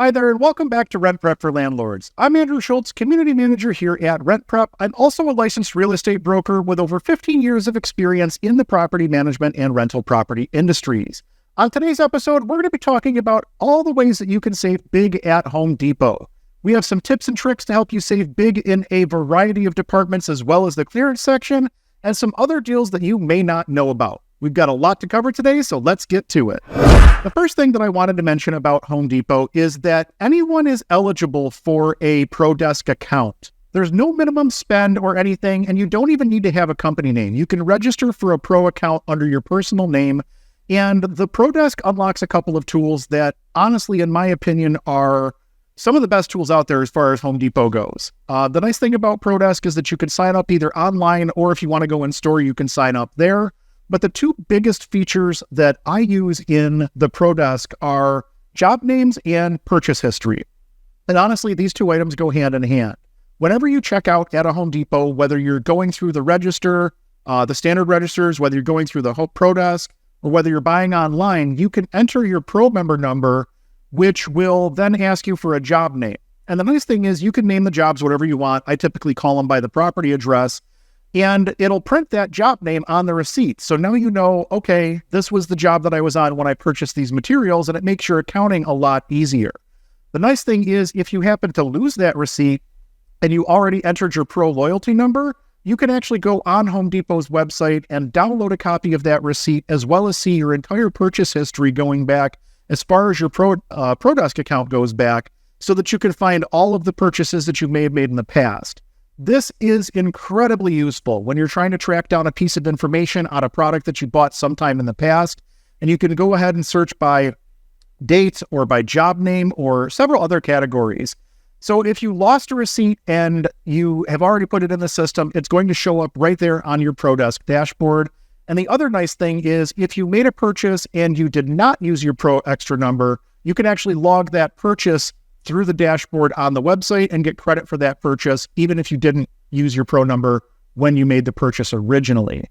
Hi there, and welcome back to Rent Prep for Landlords. I'm Andrew Schultz, Community Manager here at Rent Prep. I'm also a licensed real estate broker with over 15 years of experience in the property management and rental property industries. On today's episode, we're going to be talking about all the ways that you can save big at Home Depot. We have some tips and tricks to help you save big in a variety of departments as well as the clearance section, and some other deals that you may not know about. We've got a lot to cover today, so let's get to it. The first thing that I wanted to mention about Home Depot is that anyone is eligible for a ProDesk account. There's no minimum spend or anything, and you don't even need to have a company name. You can register for a Pro account under your personal name, and the ProDesk unlocks a couple of tools that, honestly, in my opinion, are some of the best tools out there as far as Home Depot goes. The nice thing about ProDesk is that you can sign up either online, or if you want to go in store, you can sign up there. But the two biggest features that I use in the ProDesk are job names and purchase history. And honestly, these two items go hand in hand. Whenever you check out at a Home Depot, whether you're going through the register, the standard registers, whether you're going through the ProDesk, or whether you're buying online, you can enter your Pro member number, which will then ask you for a job name. And the nice thing is you can name the jobs whatever you want. I typically call them by the property address. And it'll print that job name on the receipt. So now you know, okay, this was the job that I was on when I purchased these materials, and it makes your accounting a lot easier. The nice thing is if you happen to lose that receipt and you already entered your Pro loyalty number, you can actually go on Home Depot's website and download a copy of that receipt, as well as see your entire purchase history going back as far as your ProDesk account goes back, so that you can find all of the purchases that you may have made in the past. This is incredibly useful when you're trying to track down a piece of information on a product that you bought sometime in the past, and you can go ahead and search by date or by job name or several other categories. So if you lost a receipt and you have already put it in the system, it's going to show up right there on your ProDesk dashboard. And the other nice thing is if you made a purchase and you did not use your Pro Extra number, you can actually log that purchase through the dashboard on the website and get credit for that purchase, even if you didn't use your Pro number when you made the purchase originally.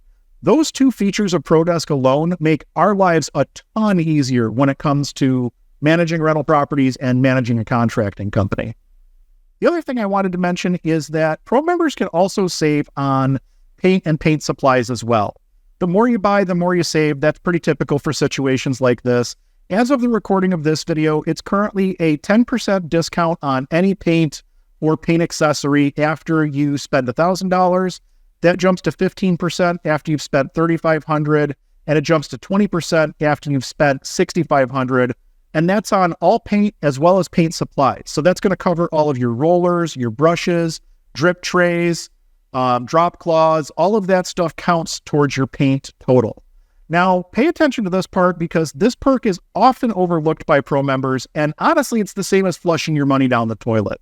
Those two features of ProDesk alone make our lives a ton easier when it comes to managing rental properties and managing a contracting company. The other thing I wanted to mention is that Pro members can also save on paint and paint supplies as well. The more you buy, the more you save. That's pretty typical for situations like this. As of the recording of this video, it's currently a 10% discount on any paint or paint accessory after you spend $1,000. That jumps to 15% after you've spent $3,500, and it jumps to 20% after you've spent $6,500. And that's on all paint as well as paint supplies. So that's going to cover all of your rollers, your brushes, drip trays, drop cloths. All of that stuff counts towards your paint total. Now, pay attention to this part because this perk is often overlooked by Pro members, and honestly, it's the same as flushing your money down the toilet.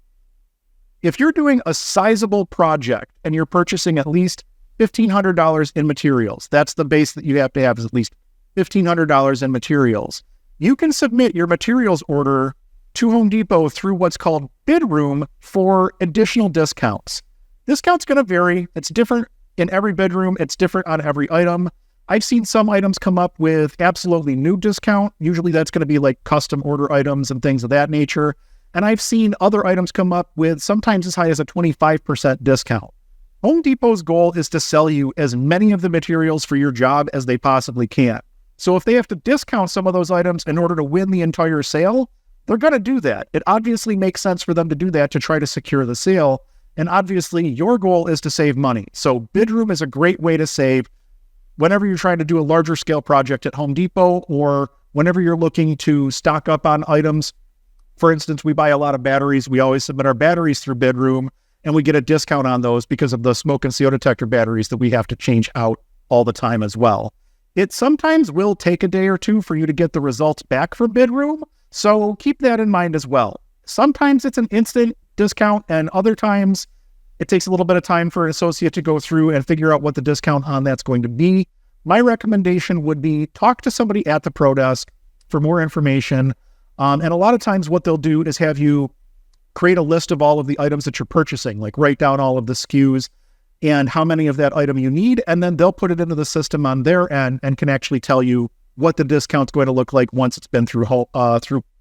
If you're doing a sizable project and you're purchasing at least $1,500 in materials, that's the base that you have to have, is at least $1,500 in materials. You can submit your materials order to Home Depot through what's called Bid Room for additional discounts. Discount's going to vary. It's different in every bid room. It's different on every item. I've seen some items come up with absolutely new discount. Usually that's going to be like custom order items and things of that nature. And I've seen other items come up with sometimes as high as a 25% discount. Home Depot's goal is to sell you as many of the materials for your job as they possibly can. So if they have to discount some of those items in order to win the entire sale, they're going to do that. It obviously makes sense for them to do that to try to secure the sale. And obviously your goal is to save money. So Bid Room is a great way to save whenever you're trying to do a larger scale project at Home Depot, or whenever you're looking to stock up on items. For instance, we buy a lot of batteries. We always submit our batteries through Bid Room, and we get a discount on those because of the smoke and CO detector batteries that we have to change out all the time as well. It sometimes will take a day or two for you to get the results back from Bid Room, so keep that in mind as well. Sometimes it's an instant discount, and other times it takes a little bit of time for an associate to go through and figure out what the discount on that's going to be. My recommendation would be talk to somebody at the ProDesk for more information. And a lot of times what they'll do is have you create a list of all of the items that you're purchasing, like write down all of the SKUs and how many of that item you need, and then they'll put it into the system on their end and can actually tell you what the discount's going to look like once it's been through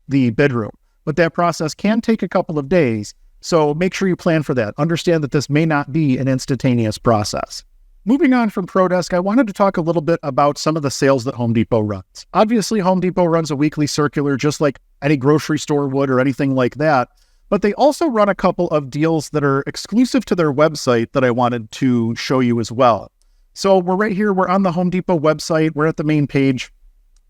the Bid Room. but that process can take a couple of days. So make sure you plan for that. Understand that this may not be an instantaneous process. Moving on from ProDesk, I wanted to talk a little bit about some of the sales that Home Depot runs. Obviously, Home Depot runs a weekly circular just like any grocery store would or anything like that, but they also run a couple of deals that are exclusive to their website that I wanted to show you as well. So we're right here, we're on the Home Depot website, we're at the main page,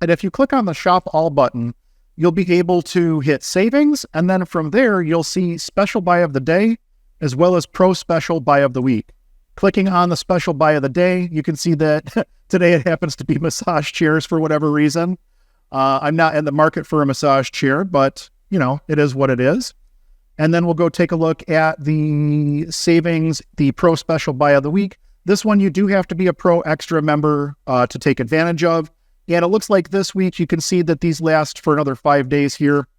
and if you click on the Shop All button, you'll be able to hit Savings, and then from there, you'll see Special Buy of the Day, as well as Pro Special Buy of the Week. Clicking on the Special Buy of the Day, you can see that today it happens to be massage chairs for whatever reason. I'm not in the market for a massage chair, but, it is what it is. And then we'll go take a look at the Savings, the Pro Special Buy of the Week. This one you do have to be a Pro Extra member to take advantage of. And it looks like this week you can see that these last for another 5 days here.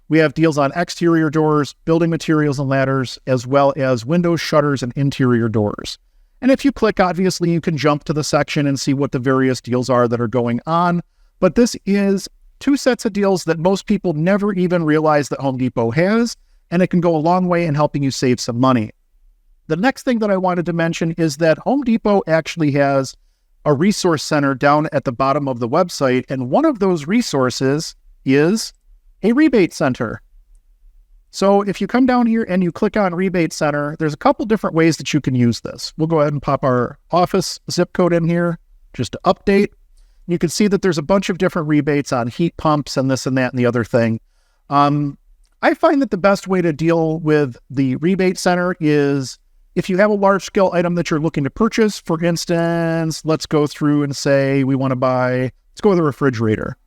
We have deals on exterior doors, building materials and ladders, as well as windows, shutters, and interior doors. And if you click, obviously, you can jump to the section and see what the various deals are that are going on. But this is 2 sets of deals that most people never even realize that Home Depot has, and it can go a long way in helping you save some money. The next thing that I wanted to mention is that Home Depot actually has a resource center down at the bottom of the website, and one of those resources is a rebate center. So if you come down here and you click on Rebate Center, there's a couple different ways that you can use this. We'll go ahead and pop our office zip code in here just to update. You can see that there's a bunch of different rebates on heat pumps and this and that and the other thing. I find that the best way to deal with the Rebate Center is if you have a large scale item that you're looking to purchase. For instance, let's go through and say we want to let's go with a refrigerator.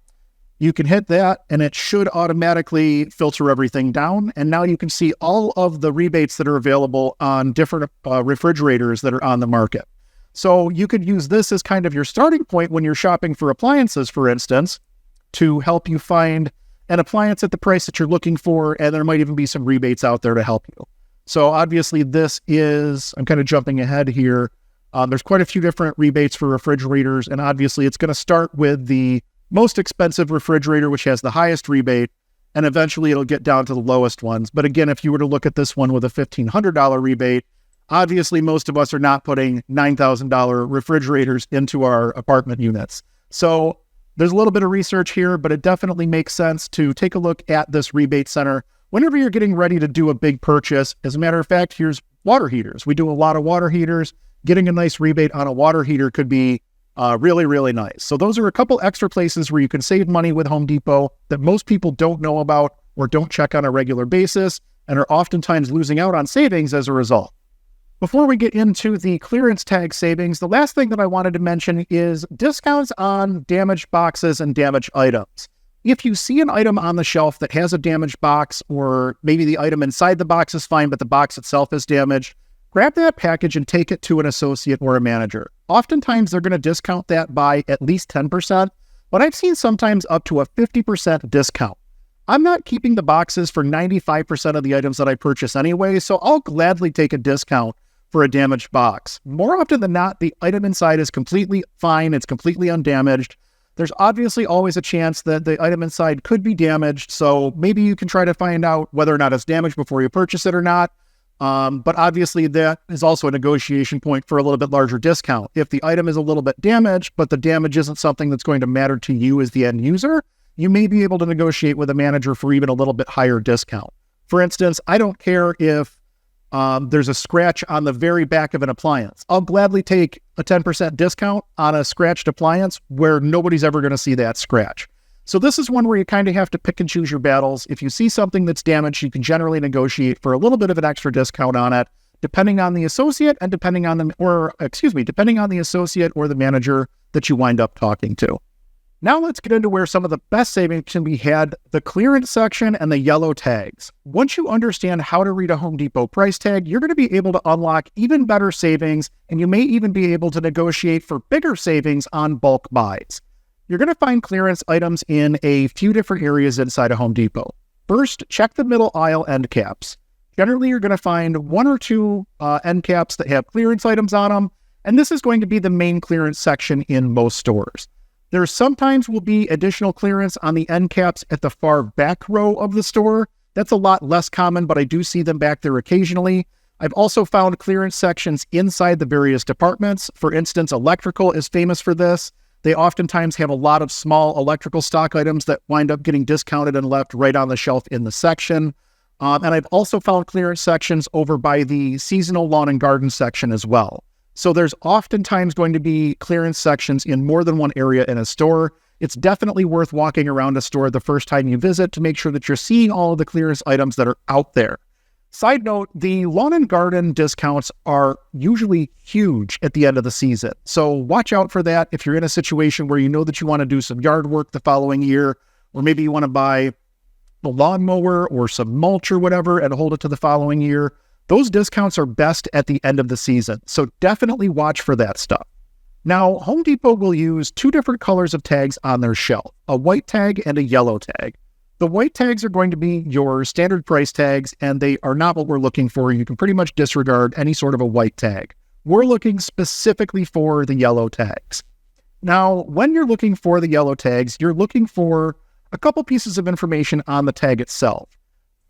You can hit that and it should automatically filter everything down. And now you can see all of the rebates that are available on different refrigerators that are on the market. So you could use this as kind of your starting point when you're shopping for appliances, for instance, to help you find an appliance at the price that you're looking for. And there might even be some rebates out there to help you. So obviously I'm kind of jumping ahead here. There's quite a few different rebates for refrigerators. And obviously it's going to start with the most expensive refrigerator, which has the highest rebate, and eventually it'll get down to the lowest ones. But again, if you were to look at this one with a $1,500 rebate, obviously most of us are not putting $9,000 refrigerators into our apartment units. So there's a little bit of research here, but it definitely makes sense to take a look at this rebate center whenever you're getting ready to do a big purchase. As a matter of fact, here's water heaters. We do a lot of water heaters. Getting a nice rebate on a water heater could be really, really nice. So those are a couple extra places where you can save money with Home Depot that most people don't know about or don't check on a regular basis and are oftentimes losing out on savings as a result. Before we get into the clearance tag savings, the last thing that I wanted to mention is discounts on damaged boxes and damaged items. If you see an item on the shelf that has a damaged box, or maybe the item inside the box is fine, but the box itself is damaged, grab that package and take it to an associate or a manager. Oftentimes, they're going to discount that by at least 10%, but I've seen sometimes up to a 50% discount. I'm not keeping the boxes for 95% of the items that I purchase anyway, so I'll gladly take a discount for a damaged box. More often than not, the item inside is completely fine, it's completely undamaged. There's obviously always a chance that the item inside could be damaged, so maybe you can try to find out whether or not it's damaged before you purchase it or not. But obviously that is also a negotiation point for a little bit larger discount. If the item is a little bit damaged, but the damage isn't something that's going to matter to you as the end user, you may be able to negotiate with a manager for even a little bit higher discount. For instance, I don't care if there's a scratch on the very back of an appliance. I'll gladly take a 10% discount on a scratched appliance where nobody's ever going to see that scratch. So this is one where you kind of have to pick and choose your battles. If you see something that's damaged, you can generally negotiate for a little bit of an extra discount on it, depending on the associate and depending on the associate or the manager that you wind up talking to. Now let's get into where some of the best savings can be had, the clearance section and the yellow tags. Once you understand how to read a Home Depot price tag, you're going to be able to unlock even better savings, and you may even be able to negotiate for bigger savings on bulk buys. You're going to find clearance items in a few different areas inside a Home Depot. First, check the middle aisle end caps. Generally, you're going to find 1 or 2 end caps that have clearance items on them, and this is going to be the main clearance section in most stores. There sometimes will be additional clearance on the end caps at the far back row of the store. That's a lot less common, but I do see them back there occasionally. I've also found clearance sections inside the various departments. For instance, electrical is famous for this. They oftentimes have a lot of small electrical stock items that wind up getting discounted and left right on the shelf in the section. And I've also found clearance sections over by the seasonal lawn and garden section as well. So there's oftentimes going to be clearance sections in more than one area in a store. It's definitely worth walking around a store the first time you visit to make sure that you're seeing all of the clearance items that are out there. Side note, the lawn and garden discounts are usually huge at the end of the season. So watch out for that if you're in a situation where you know that you want to do some yard work the following year, or maybe you want to buy a lawnmower or some mulch or whatever and hold it to the following year. Those discounts are best at the end of the season. So definitely watch for that stuff. Now, Home Depot will use two different colors of tags on their shelf, a white tag and a yellow tag. The white tags are going to be your standard price tags, and they are not what we're looking for. You can pretty much disregard any sort of a white tag. We're looking specifically for the yellow tags. Now, when you're looking for the yellow tags, you're looking for a couple pieces of information on the tag itself.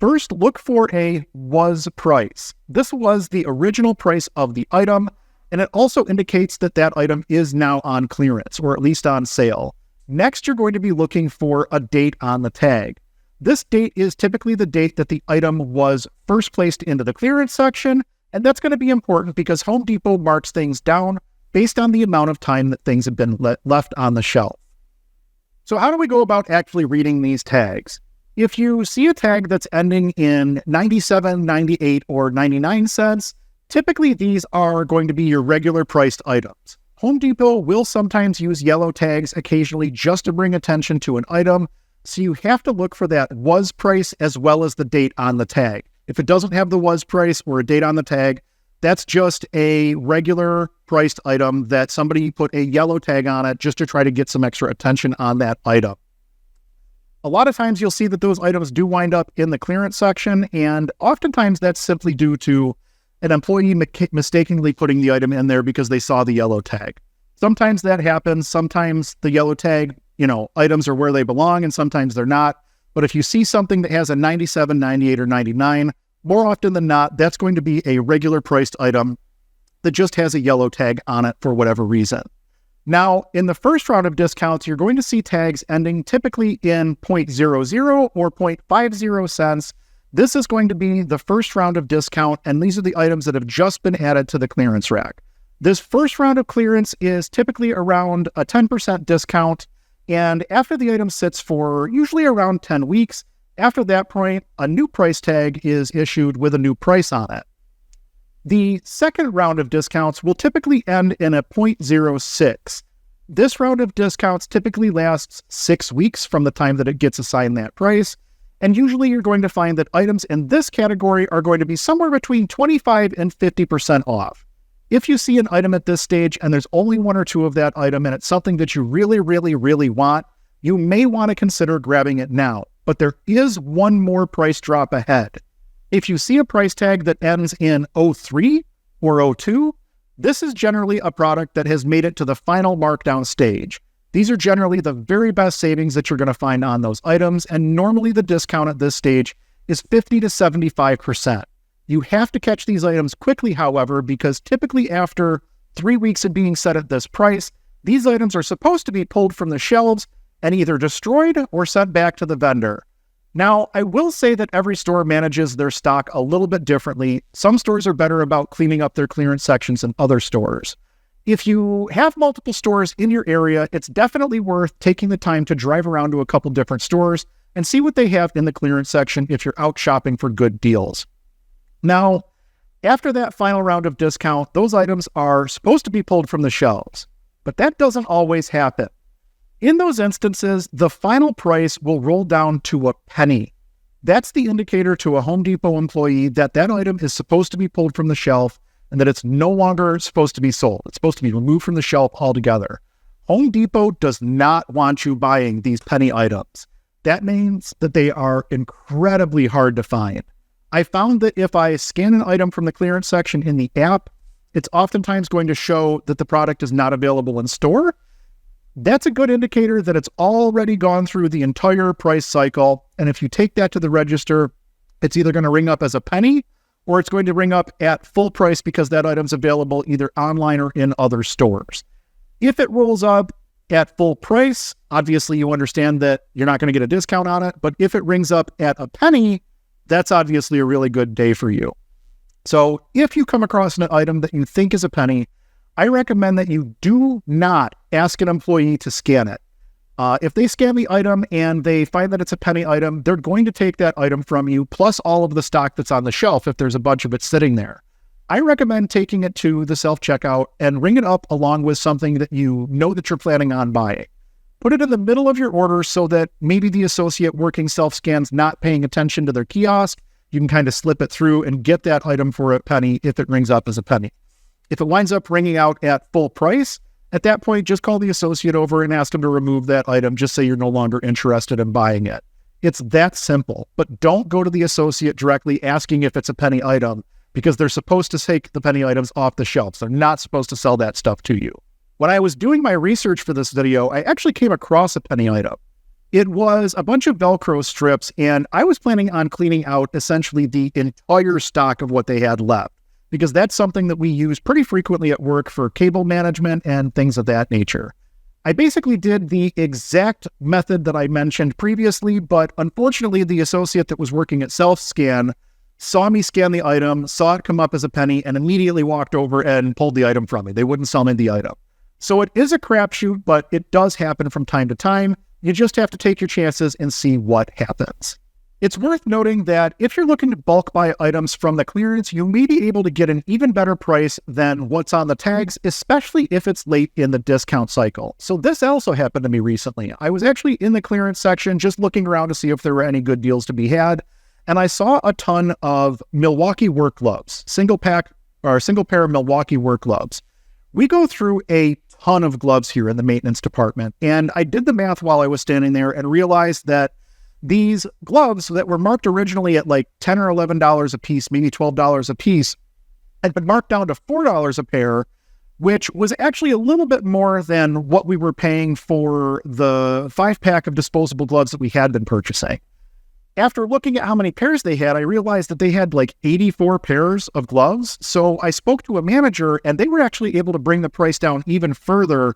First, look for a was price. This was the original price of the item, and it also indicates that that item is now on clearance, or at least on sale. Next, you're going to be looking for a date on the tag. This date is typically the date that the item was first placed into the clearance section, and that's going to be important because Home Depot marks things down based on the amount of time that things have been left on the shelf. So how do we go about actually reading these tags? If you see a tag that's ending in 97, 98, or 99 cents, typically these are going to be your regular priced items. Home Depot will sometimes use yellow tags occasionally just to bring attention to an item, so you have to look for that was price as well as the date on the tag. If it doesn't have the was price or a date on the tag, that's just a regular priced item that somebody put a yellow tag on it just to try to get some extra attention on that item. A lot of times you'll see that those items do wind up in the clearance section, and oftentimes that's simply due to an employee mistakenly putting the item in there because they saw the yellow tag. Sometimes that happens. Sometimes the yellow tag, items are where they belong, and sometimes they're not. But if you see something that has a 97, 98, or 99, more often than not, that's going to be a regular priced item that just has a yellow tag on it for whatever reason. Now, in the first round of discounts, you're going to see tags ending typically in 0.00 or 0.50 cents. This is going to be the first round of discount, and these are the items that have just been added to the clearance rack. This first round of clearance is typically around a 10% discount, and after the item sits for usually around 10 weeks, after that point, a new price tag is issued with a new price on it. The second round of discounts will typically end in a 0.06. This round of discounts typically lasts 6 weeks from the time that it gets assigned that price, and usually you're going to find that items in this category are going to be somewhere between 25 and 50% off. If you see an item at this stage and there's only one or two of that item and it's something that you really, really, really want, you may want to consider grabbing it now. But there is one more price drop ahead. If you see a price tag that ends in 03 or 02, this is generally a product that has made it to the final markdown stage. These are generally the very best savings that you're going to find on those items, and normally the discount at this stage is 50 to 75%. You have to catch these items quickly, however, because typically after 3 weeks of being set at this price, these items are supposed to be pulled from the shelves and either destroyed or sent back to the vendor. Now, I will say that every store manages their stock a little bit differently. Some stores are better about cleaning up their clearance sections than other stores. If you have multiple stores in your area, it's definitely worth taking the time to drive around to a couple different stores and see what they have in the clearance section if you're out shopping for good deals. Now, after that final round of discount, those items are supposed to be pulled from the shelves, but that doesn't always happen. In those instances, the final price will roll down to a penny. That's the indicator to a Home Depot employee that that item is supposed to be pulled from the shelf and that it's no longer supposed to be sold. It's supposed to be removed from the shelf altogether. Home Depot does not want you buying these penny items. That means that they are incredibly hard to find. I found that if I scan an item from the clearance section in the app, it's oftentimes going to show that the product is not available in store. That's a good indicator that it's already gone through the entire price cycle. And if you take that to the register, It's either going to ring up as a penny or it's going to ring up at full price because that item's available either online or in other stores. If it rolls up at full price, obviously you understand that you're not going to get a discount on it. But if it rings up at a penny, that's obviously a really good day for you. So if you come across an item that you think is a penny, I recommend that you do not ask an employee to scan it. If they scan the item and they find that it's a penny item, they're going to take that item from you, plus all of the stock that's on the shelf if there's a bunch of it sitting there. I recommend taking it to the self-checkout and ring it up along with something that you know that you're planning on buying. Put it in the middle of your order so that maybe the associate working self-scan's not paying attention to their kiosk. You can kind of slip it through and get that item for a penny if it rings up as a penny. If it winds up ringing out at full price, at that point, just call the associate over and ask them to remove that item. Just say you're no longer interested in buying it. It's that simple, but don't go to the associate directly asking if it's a penny item because they're supposed to take the penny items off the shelves. They're not supposed to sell that stuff to you. When I was doing my research for this video, I actually came across a penny item. It was a bunch of Velcro strips, and I was planning on cleaning out essentially the entire stock of what they had left, because that's something that we use pretty frequently at work for cable management and things of that nature. I basically did the exact method that I mentioned previously, but unfortunately the associate that was working at self-scan saw me scan the item, saw it come up as a penny, and immediately walked over and pulled the item from me. They wouldn't sell me the item. So it is a crapshoot, but it does happen from time to time. You just have to take your chances and see what happens. It's worth noting that if you're looking to bulk buy items from the clearance, you may be able to get an even better price than what's on the tags, especially if it's late in the discount cycle. So this also happened to me recently. I was actually in the clearance section just looking around to see if there were any good deals to be had, and I saw a ton of Milwaukee work gloves, single pair of Milwaukee work gloves. We go through a ton of gloves here in the maintenance department, and I did the math while I was standing there and realized that these gloves that were marked originally at like $10 or $11 a piece, maybe $12 a piece, had been marked down to $4 a pair, which was actually a little bit more than what we were paying for the 5-pack of disposable gloves that we had been purchasing. After looking at how many pairs they had, I realized that they had like 84 pairs of gloves. So I spoke to a manager and they were actually able to bring the price down even further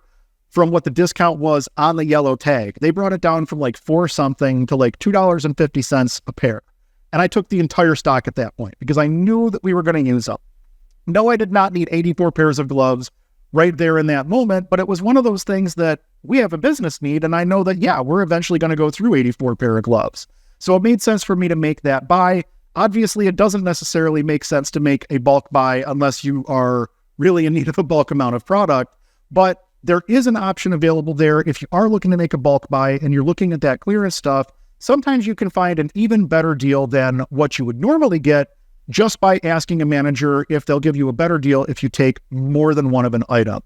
from what the discount was on the yellow tag. They brought it down from like $4 something to like $2.50 a pair. And I took the entire stock at that point because I knew that we were going to use them. No, I did not need 84 pairs of gloves right there in that moment, but it was one of those things that we have a business need. And I know that, yeah, we're eventually going to go through 84 pair of gloves. So it made sense for me to make that buy. Obviously, it doesn't necessarily make sense to make a bulk buy unless you are really in need of a bulk amount of product, but there is an option available there. If you are looking to make a bulk buy and you're looking at that clearance stuff, sometimes you can find an even better deal than what you would normally get just by asking a manager if they'll give you a better deal if you take more than one of an item.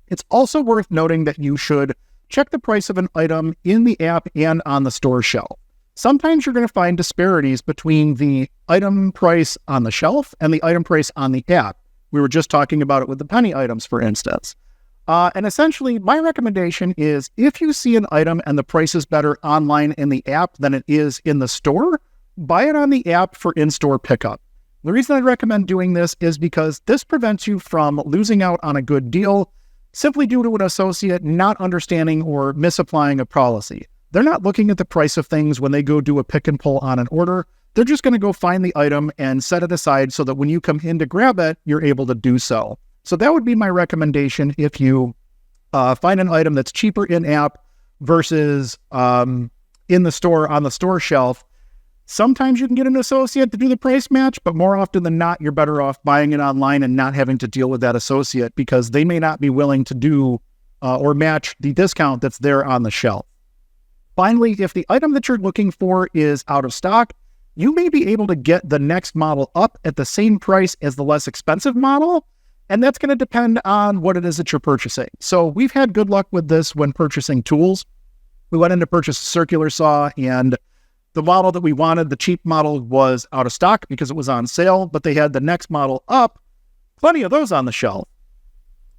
It's also worth noting that you should check the price of an item in the app and on the store shelf. Sometimes you're going to find disparities between the item price on the shelf and the item price on the app. We were just talking about it with the penny items, for instance. And essentially, my recommendation is if you see an item and the price is better online in the app than it is in the store, buy it on the app for in-store pickup. The reason I recommend doing this is because this prevents you from losing out on a good deal simply due to an associate not understanding or misapplying a policy. They're not looking at the price of things when they go do a pick and pull on an order. They're just going to go find the item and set it aside so that when you come in to grab it, you're able to do so. So that would be my recommendation if you find an item that's cheaper in-app versus in the store on the store shelf. Sometimes you can get an associate to do the price match, but more often than not, you're better off buying it online and not having to deal with that associate because they may not be willing to do or match the discount that's there on the shelf. Finally, if the item that you're looking for is out of stock, you may be able to get the next model up at the same price as the less expensive model, and that's going to depend on what it is that you're purchasing. So we've had good luck with this when purchasing tools. We went in to purchase a circular saw, and the model that we wanted, the cheap model, was out of stock because it was on sale, but they had the next model up, plenty of those on the shelf.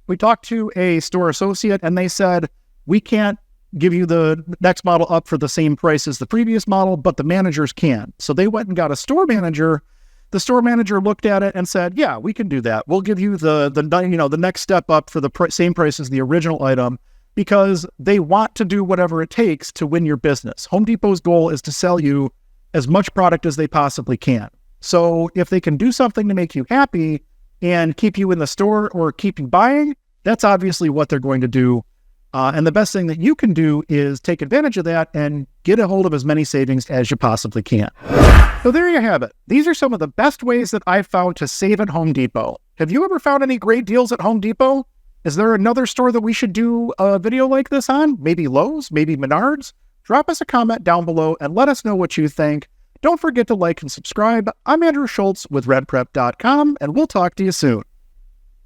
We talked to a store associate, and they said, we can't give you the next model up for the same price as the previous model, but the managers can. So they went and got a store manager. The store manager looked at it and said, yeah, we can do that. We'll give you the next step up for the same price as the original item, because they want to do whatever it takes to win your business. Home Depot's goal is to sell you as much product as they possibly can. So if they can do something to make you happy and keep you in the store or keep you buying, that's obviously what they're going to do. And the best thing that you can do is take advantage of that and get a hold of as many savings as you possibly can. So there you have it. These are some of the best ways that I've found to save at Home Depot. Have you ever found any great deals at Home Depot? Is there another store that we should do a video like this on? Maybe Lowe's, maybe Menards? Drop us a comment down below and let us know what you think. Don't forget to like and subscribe. I'm Andrew Schultz with RentPrep.com, and we'll talk to you soon.